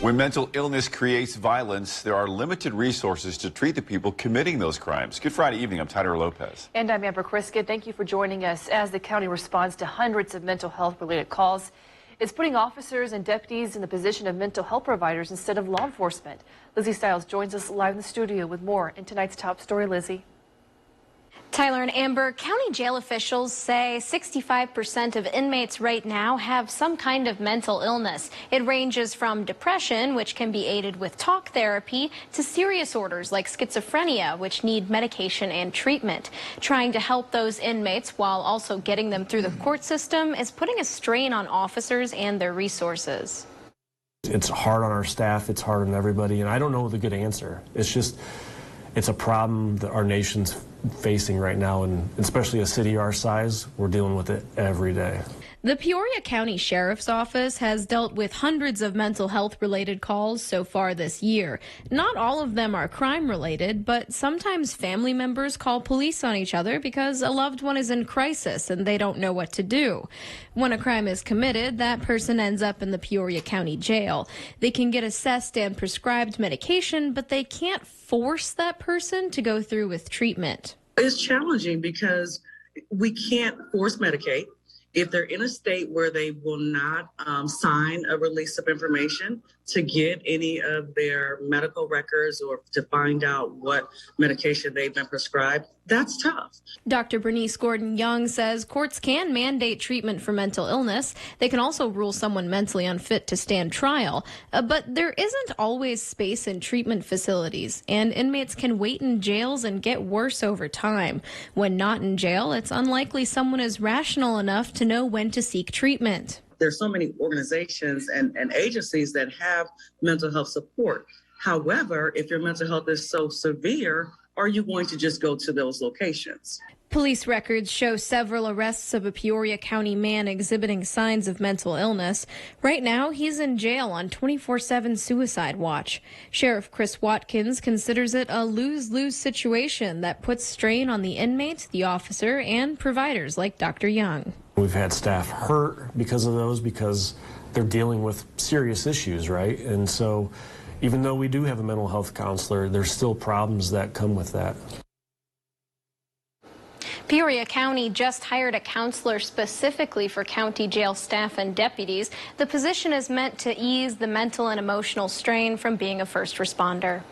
When mental illness creates violence, there are limited resources to treat the people committing those crimes. Good Friday evening. I'm Tyler Lopez. And I'm Amber Kriska. Thank you for joining us. As the county responds to hundreds of mental health related calls, it's putting officers and deputies in the position of mental health providers instead of law enforcement. Lizzie Stiles joins us live in the studio with more in tonight's top story. Lizzie. Tyler and Amber, county jail officials say 65% of inmates right now have some kind of mental illness. It ranges from depression, which can be aided with talk therapy, to serious orders like schizophrenia, which need medication and treatment. Trying to help those inmates while also getting them through the court system is putting a strain on officers and their resources. It's hard on our staff, it's hard on everybody, and I don't know the good answer. It's a problem that our nation's facing right now, and especially a city our size, we're dealing with it every day. The Peoria County Sheriff's Office has dealt with hundreds of mental health related calls so far this year. Not all of them are crime related, but sometimes family members call police on each other because a loved one is in crisis and they don't know what to do. When a crime is committed, that person ends up in the Peoria County Jail. They can get assessed and prescribed medication, but they can't force that person to go through with treatment. It's challenging because we can't force medicate. If they're in a state where they will not sign a release of information to get any of their medical records or to find out what medication they've been prescribed, that's tough. Dr. Bernice Gordon-Young says courts can mandate treatment for mental illness. They can also rule someone mentally unfit to stand trial. But there isn't always space in treatment facilities, and inmates can wait in jails and get worse over time. When not in jail, it's unlikely someone is rational enough to know when to seek treatment. There's so many organizations and agencies that have mental health support. However, if your mental health is so severe, are you going to just go to those locations? Police records show several arrests of a Peoria County man exhibiting signs of mental illness. Right now, he's in jail on 24/7 suicide watch. Sheriff Chris Watkins considers it a lose-lose situation that puts strain on the inmate, the officer, and providers like Dr. Young. We've had staff hurt because of those, because they're dealing with serious issues, right? And so even though we do have a mental health counselor, there's still problems that come with that. Peoria County just hired a counselor specifically for county jail staff and deputies. The position is meant to ease the mental and emotional strain from being a first responder.